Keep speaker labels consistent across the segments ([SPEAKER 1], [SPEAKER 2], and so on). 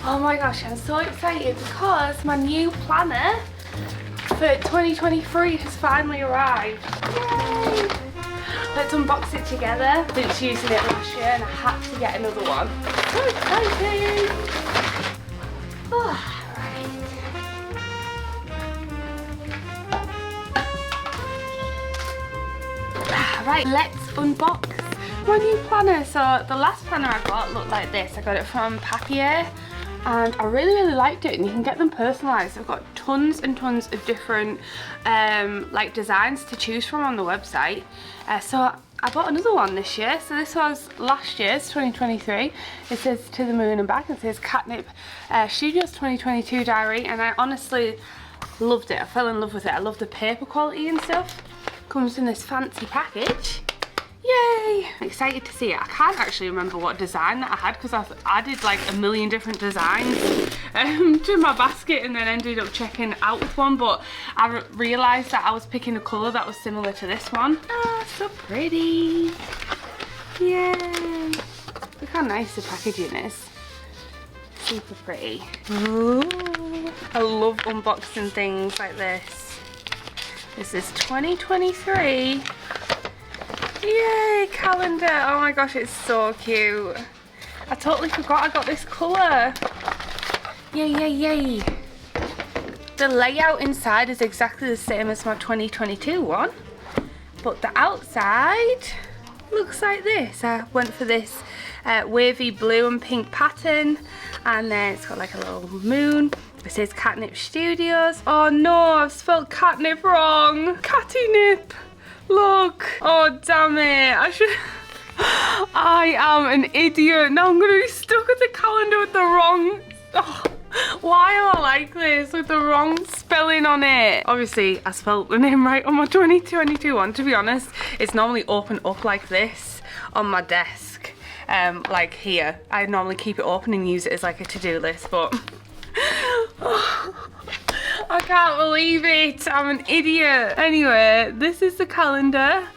[SPEAKER 1] Oh my gosh, I'm so excited because my new planner for 2023 has finally arrived. Yay! Let's unbox it together. Vince using it last year and I had to get another one. So exciting! Oh, right, let's unbox my new planner. So the last planner I got looked like this. I got it from Papier and I really liked it, and you can get them personalized. I've got tons and tons of different like designs to choose from on the website. So I bought another one this year. So this was last year's 2023. It says To the Moon and Back. It says Katnipp Studios 2022 diary, and I honestly loved it. I fell in love with it. I love the paper quality and stuff. Comes in this fancy package. Yay! I'm excited to see it. I can't actually remember what design that I had because I added like a million different designs to my basket and then ended up checking out with one, but I realised that I was picking a colour that was similar to this one. Ah, so pretty! Yay! Look how nice the packaging is. Super pretty. Ooh, I love unboxing things like this. This is 2023. Yay, calendar. Oh my gosh, it's so cute. I totally forgot I got this colour. Yay. The layout inside is exactly the same as my 2022 one, but the outside looks like this. I went for this wavy blue and pink pattern, and then it's got like a little moon. It says Katnipp Studios. Oh no, I've spelled catnip wrong. Katnipp. Look. Oh damn it. I am an idiot. Now I'm gonna be stuck with the calendar with the wrong. Oh, why am I like this? With the wrong spelling on it. Obviously I spelled the name right on my 2022 one. To be honest, it's normally open up like this on my desk. Like here. I normally keep it open and use it as like a to-do list, but I can't believe it. I'm an idiot. Anyway, this is the calendar.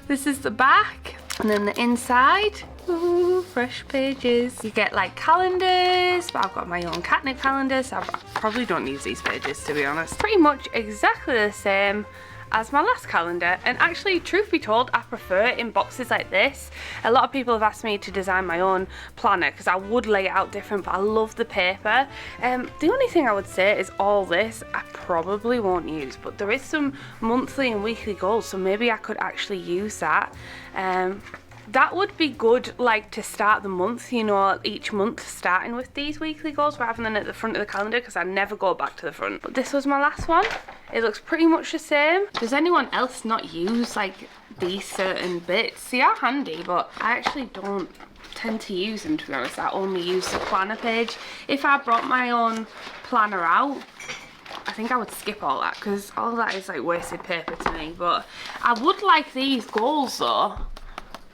[SPEAKER 1] This is the back. And then the inside. Ooh, fresh pages. You get like calendars, but I've got my own Katnipp calendar, so I probably don't use these pages, to be honest. Pretty much exactly the same as my last calendar, and actually, truth be told, I prefer it in boxes like this. A lot of people have asked me to design my own planner because I would lay it out different, but I love the paper. The only thing I would say is all this I probably won't use, but there is some monthly and weekly goals, so maybe I could actually use that. That would be good, like to start the month, you know, each month starting with these weekly goals rather than at the front of the calendar, because I never go back to the front. But this was my last one. It looks pretty much the same. Does anyone else not use like these certain bits? They are handy, but I actually don't tend to use them, to be honest. I only use the planner page. If I brought my own planner out, I think I would skip all that because all that is like wasted paper to me. But I would like these goals though.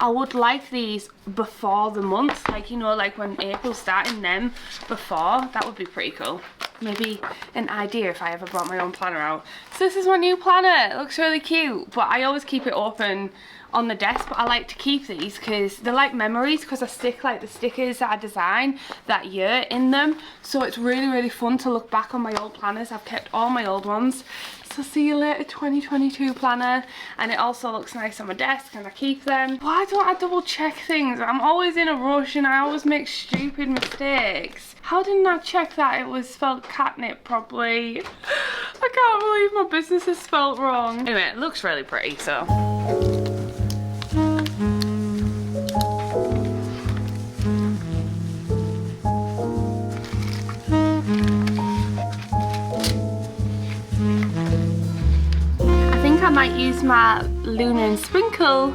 [SPEAKER 1] I would like these before the month, like, you know, like when April's starting them before. That would be pretty cool. Maybe an idea if I ever brought my own planner out. So this is my new planner. It looks really cute, but I always keep it open on the desk. But I like to keep these because they're like memories, because I stick like the stickers that I design that year in them. So it's really fun to look back on my old planners. I've kept all my old ones. So see you later 2022 planner, and it also looks nice on my desk and I keep them. Why don't I double check things? I'm always in a rush and I always make stupid mistakes. How didn't I check that it was spelled catnip properly? I can't believe my business is spelled wrong. Anyway, it looks really pretty, so. I might use my Lunar and Sprinkle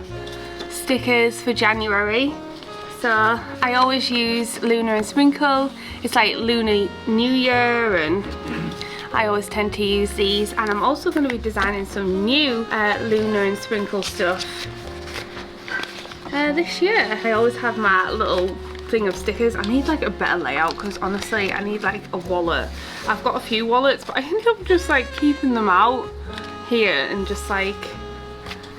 [SPEAKER 1] stickers for January. So I always use Lunar and Sprinkle. It's like Lunar New Year, and I always tend to use these. And I'm also going to be designing some new Lunar and Sprinkle stuff this year. I always have my little thing of stickers. I need like a better layout because honestly I need like a wallet. I've got a few wallets, but I end up just like keeping them out here and just like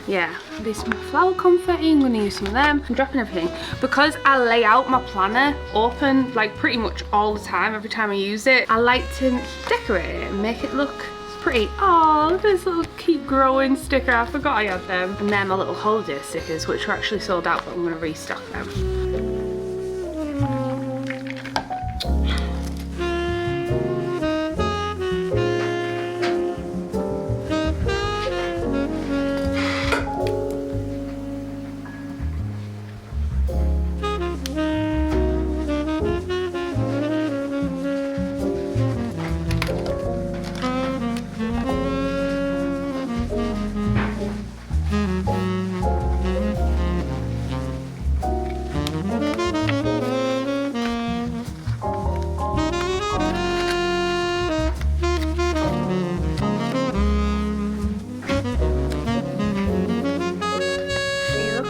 [SPEAKER 1] yeah, there's some flower confetti. I'm gonna use some of them. I'm dropping everything because I lay out my planner open like pretty much all the time. Every time I use it, I like to decorate it and make it look pretty. Oh, look at this little keep growing sticker. I forgot I had them. And then my little holiday stickers, which were actually sold out, but I'm gonna restock them.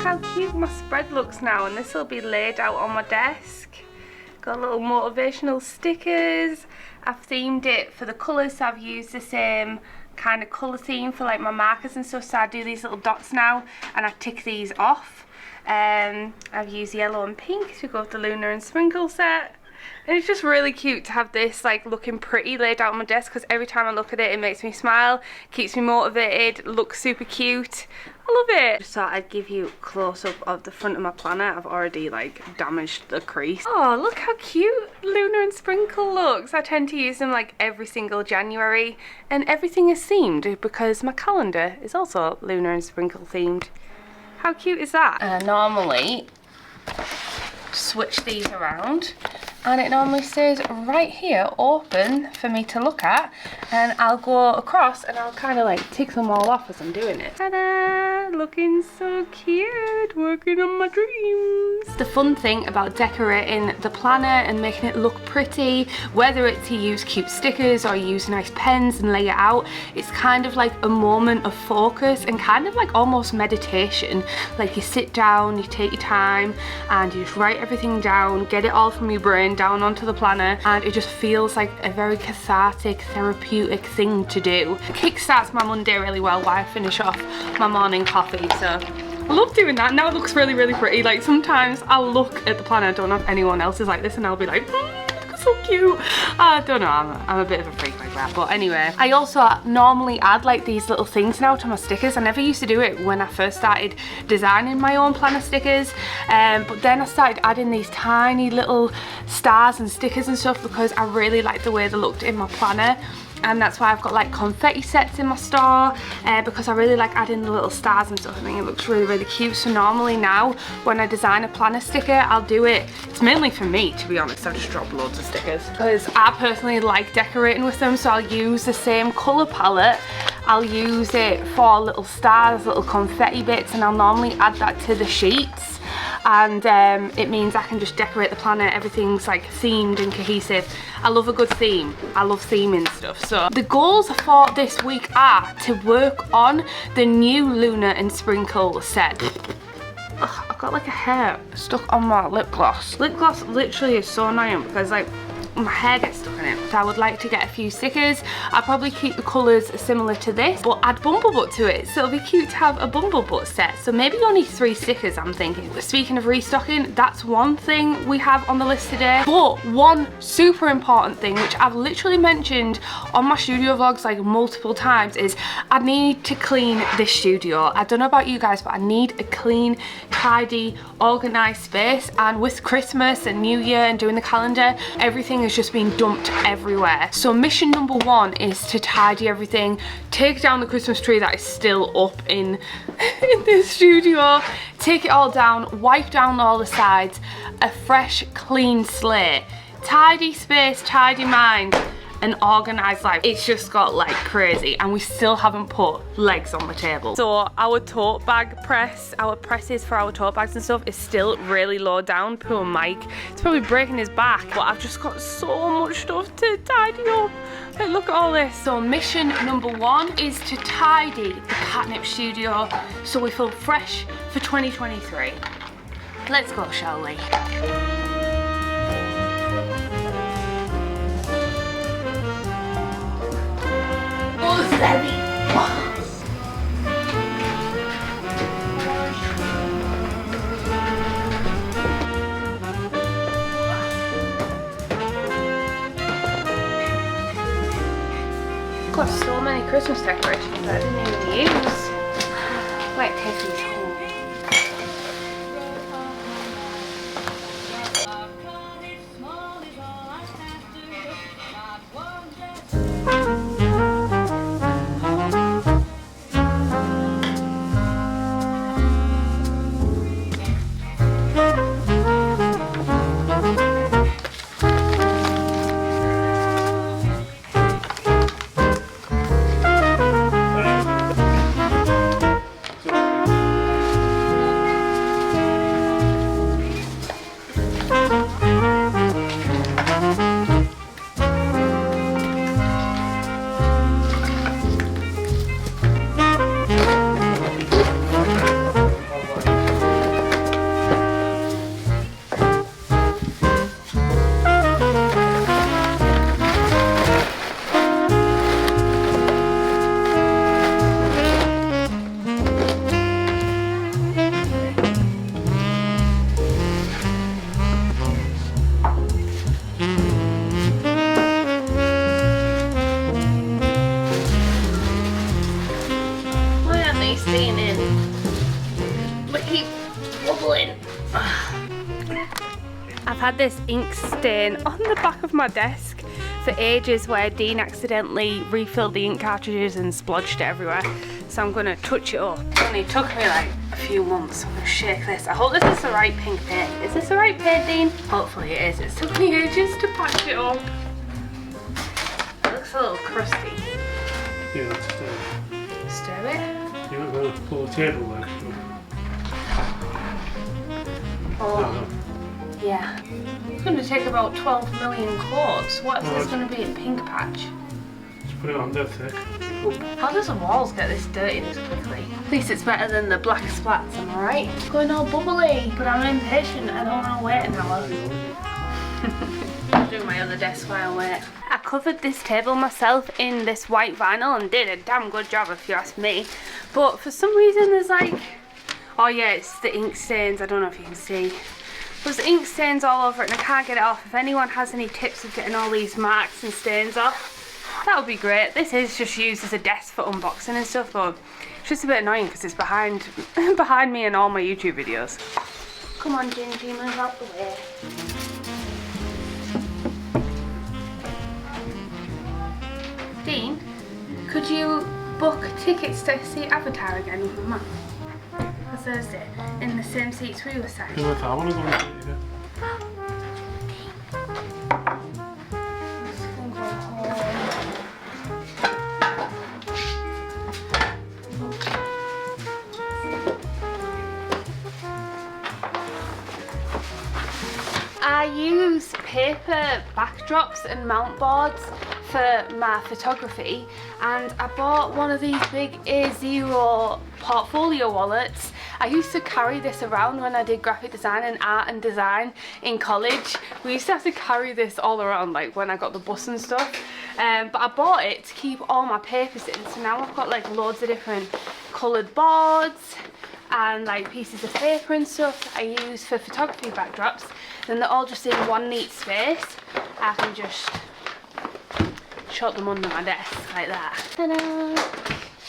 [SPEAKER 1] How cute my spread looks now, and this will be laid out on my desk. Got little motivational stickers. I've themed it for the colours, so I've used the same kind of colour theme for like my markers and stuff, so I do these little dots now and I tick these off. I've used yellow and pink to go with the Lunar and Sprinkle set. And it's just really cute to have this like looking pretty laid out on my desk, because every time I look at it, it makes me smile, keeps me motivated, looks super cute. I love it. Just thought I'd give you a close up of the front of my planner. I've already like damaged the crease. Oh, look how cute Lunar and Sprinkle looks. I tend to use them like every single January, and everything is themed because my calendar is also Lunar and Sprinkle themed. How cute is that? And I normally switch these around, and it normally stays right here open for me to look at, and I'll go across and I'll kind of like tick them all off as I'm doing it. Ta-da! Looking so cute, working on my dreams. The fun thing about decorating the planner and making it look pretty, whether it's to use cute stickers or use nice pens and lay it out, it's kind of like a moment of focus and kind of like almost meditation. Like you sit down, you take your time and you just write everything down, get it all from your brain down onto the planner, and it just feels like a very cathartic, therapeutic thing to do. It kickstarts my Monday really well while I finish off my morning coffee, so I love doing that. Now it looks really, really pretty. Like sometimes I'll look at the planner, I don't know if anyone else is like this, and I'll be like, so cute. I don't know, I'm a bit of a freak like that. But anyway, I also normally add like these little things now to my stickers. I never used to do it when I first started designing my own planner stickers, but then I started adding these tiny little stars and stickers and stuff because I really liked the way they looked in my planner. And that's why I've got like confetti sets in my store, because I really like adding the little stars and stuff. I think it looks really, really cute. So normally now when I design a planner sticker, I'll do it, it's mainly for me to be honest. I just drop loads of stickers because I personally like decorating with them, so I'll use the same colour palette. I'll use it for little stars, little confetti bits, and I'll normally add that to the sheets. And it means I can just decorate the planner. Everything's like themed and cohesive. I love a good theme. I love theming stuff. So the goals for this week are to work on the new Lunar and Sprinkle set. Ugh, I've got like a hair stuck on my lip gloss. Lip gloss literally is so annoying because like my hair gets stuck in it. So I would like to get a few stickers. I'll probably keep the colours similar to this, but add Bumblebutt to it. So it'll be cute to have a Bumblebutt set. So maybe only 3 stickers, I'm thinking. Speaking of restocking, that's one thing we have on the list today. But one super important thing, which I've literally mentioned on my studio vlogs like multiple times, is I need to clean this studio. I don't know about you guys, but I need a clean, tidy, organised space. And with Christmas and New Year and doing the calendar, everything has just been dumped everywhere. So mission number 1 is to tidy everything, take down the Christmas tree that is still up in the studio, take it all down, wipe down all the sides, a fresh clean slate, tidy space, tidy mind, an organised life. It's just got like crazy, and we still haven't put legs on the table. So our tote bag press, our presses for our tote bags and stuff is still really low down. Poor Mike, it's probably breaking his back, but I've just got so much stuff to tidy up. Like, look at all this. So mission number 1 is to tidy the Katnipp studio so we feel fresh for 2023. Let's go, shall we? got so many Christmas decorations that I didn't even use. Might take these home. Staying in, but keep wobbling. I've had this ink stain on the back of my desk for ages where Dean accidentally refilled the ink cartridges and splodged it everywhere. So I'm going to touch it up. It only took me like a few months. I'm going to shake this. I hope this is the right pink paint. Is this the right paint, Dean? Hopefully it is. It's took me ages to patch it up. It looks a little crusty.
[SPEAKER 2] Yeah, that's stir.
[SPEAKER 1] Stir it.
[SPEAKER 2] You're not going to pull the table back.
[SPEAKER 1] Oh, yeah. It's going to take about 12 million coats. What if there's going to be a pink patch?
[SPEAKER 2] Just put it on dead thick.
[SPEAKER 1] How does the walls get this dirty this quickly? At least it's better than the black splats, am I right? It's going all bubbly, but I'm impatient. I don't want to wait an hour. I'll do my other desk while I wait. I covered this table myself in this white vinyl and did a damn good job if you ask me. But for some reason there's like, oh yeah, it's the ink stains. I don't know if you can see. There's ink stains all over it and I can't get it off. If anyone has any tips of getting all these marks and stains off, that would be great. This is just used as a desk for unboxing and stuff, but it's just a bit annoying because it's behind me in all my YouTube videos. Come on, Gingy, move out the way. Dean, could you book tickets to see Avatar again with my mum? For Thursday, in the same seats we were sat.
[SPEAKER 2] I want to go and see it.
[SPEAKER 1] I use paper backdrops and mount boards for my photography, and I bought one of these big A0 portfolio wallets. I used to carry this around when I did graphic design and art and design in college. We used to have to carry this all around, like when I got the bus and stuff. But I bought it to keep all my papers in, so now I've got like loads of different coloured boards and like pieces of paper and stuff that I use for photography backdrops. Then they're all just in one neat space. I can just shut them under my desk like that. Ta-da!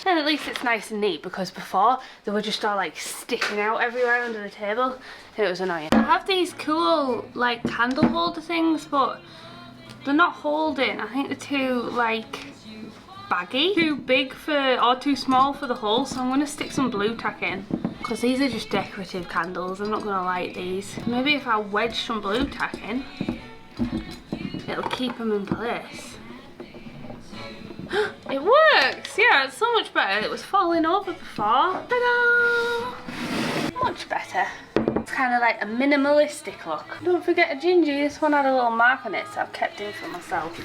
[SPEAKER 1] And at least it's nice and neat, because before they were just all like sticking out everywhere under the table and it was annoying. I have these cool like candle holder things, but they're not holding. I think they're too like baggy, too big for, or too small for the hole, so I'm going to stick some blue tack in, because these are just decorative candles. I'm not going to light these. Maybe if I wedge some blue tack in, it'll keep them in place. It works! Yeah, it's so much better. It was falling over before. Ta-da! Much better. It's kind of like a minimalistic look. Don't forget a Gingy. This one had a little mark on it, so I've kept it for myself.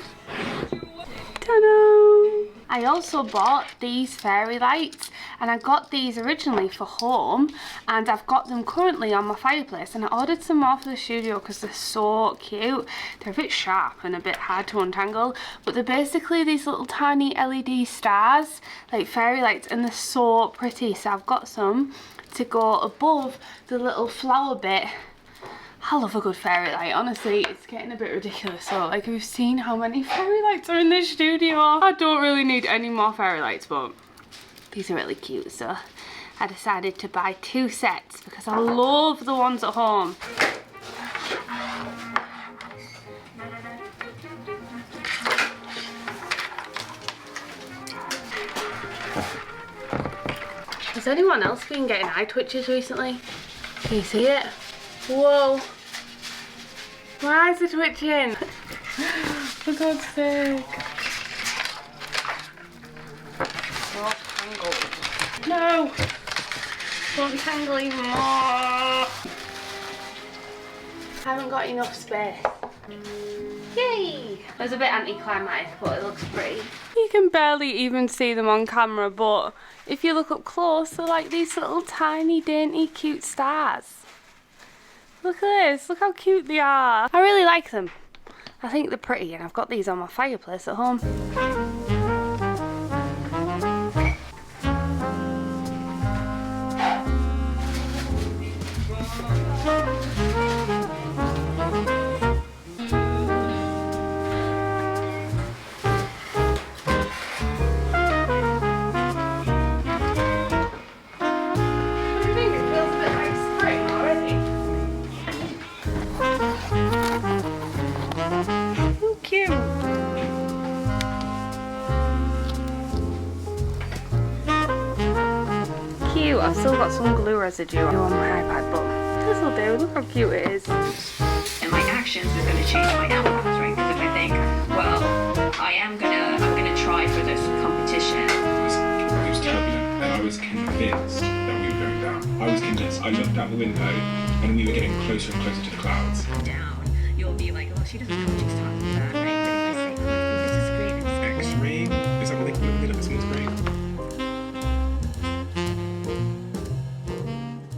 [SPEAKER 1] Ta-da! I also bought these fairy lights, and I got these originally for home, and I've got them currently on my fireplace, and I ordered some more for the studio because they're so cute. They're a bit sharp and a bit hard to untangle, but they're basically these little tiny LED stars, like fairy lights, and they're so pretty. So I've got some to go above the little flower bit I love a good fairy light. Honestly, it's getting a bit ridiculous. So, like, we've seen how many fairy lights are in this studio. I don't really need any more fairy lights, but these are really cute. So, I decided to buy 2 sets because I love the ones at home. Has anyone else been getting eye twitches recently? Can you see it? Whoa. My eyes are twitching. For God's sake. Oh, tangled. No. Don't tangle even more. I haven't got enough space. Yay! It was a bit anticlimactic, but it looks pretty. You can barely even see them on camera, but if you look up close, they're like these little tiny, dainty, cute stars. Look at this, look how cute they are. I really like them. I think they're pretty, and I've got these on my fireplace at home. I've still got some glue residue on my iPad, but this will do. Look how cute it is.
[SPEAKER 3] And my actions are going to change my outcomes, right? Because if I think, well, I'm gonna try for this competition.
[SPEAKER 4] It was turbulent, and I was convinced that we were going down. I was convinced. I looked out the window, and we were getting closer and closer to the clouds.
[SPEAKER 3] Down, you'll be like, oh, she doesn't know what she's talking about, right? But if I say, oh, I think this is great, and it's
[SPEAKER 4] X-ray? Is that what they call it when they look at someone's brain?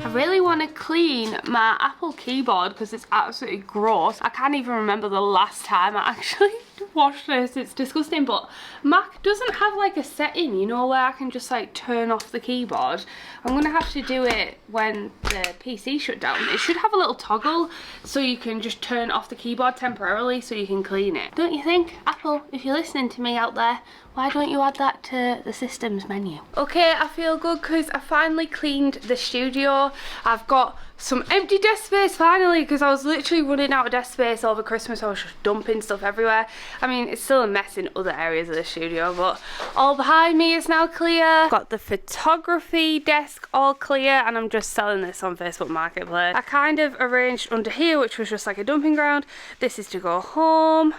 [SPEAKER 1] I really want to clean my Apple keyboard because it's absolutely gross. I can't even remember the last time I actually washed this. It's disgusting, but Mac doesn't have like a setting, you know, where I can just like turn off the keyboard. I'm gonna have to do it when the PC shut down. It should have a little toggle so you can just turn off the keyboard temporarily so you can clean it. Don't you think? Apple, if you're listening to me out there, why don't you add that to the systems menu? Okay, I feel good because I finally cleaned the studio. I've got some empty desk space finally because I was literally running out of desk space over Christmas. I was just dumping stuff everywhere. I mean, it's still a mess in other areas of the studio, but all behind me is now clear. Got the photography desk all clear, and I'm just selling this on Facebook Marketplace. I kind of arranged under here, which was just like a dumping ground. This is to go home.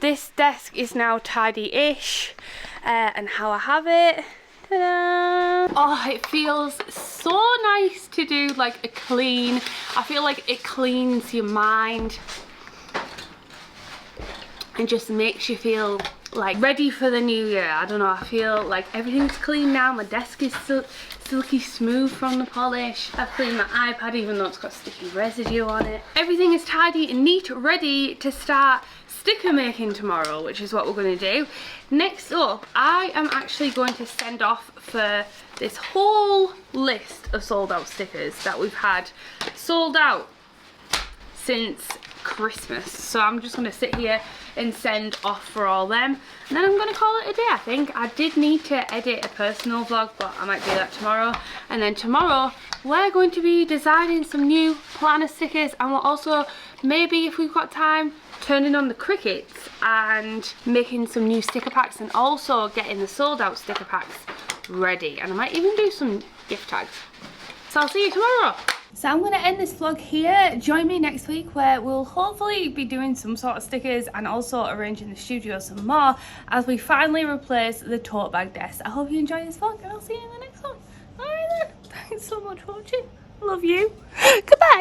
[SPEAKER 1] This desk is now tidy-ish, and how I have it. Ta-da! Oh, it feels so nice to do like a clean. I feel like it cleans your mind and just makes you feel like ready for the new year. I don't know, I feel like everything's clean now. My desk is silky smooth from the polish. I've cleaned my iPad even though it's got sticky residue on it. Everything is tidy and neat, ready to start sticker making tomorrow, which is what we're going to do. Next up, I am actually going to send off for this whole list of sold out stickers that we've had sold out since Christmas. So I'm just going to sit here and send off for all them, and then I'm going to call it a day. I think I did need to edit a personal vlog, but I might do that tomorrow. And then tomorrow we're going to be designing some new planner stickers, and we'll also, maybe if we've got time, turning on the crickets and making some new sticker packs, and also getting the sold out sticker packs ready. And I might even do some gift tags. So I'll see you tomorrow. So I'm going to end this vlog here. Join me next week where we'll hopefully be doing some sort of stickers and also arranging the studio some more as we finally replace the tote bag desk. I hope you enjoy this vlog, and I'll see you in the next one. Alright then, thanks so much for watching. Love you. Goodbye.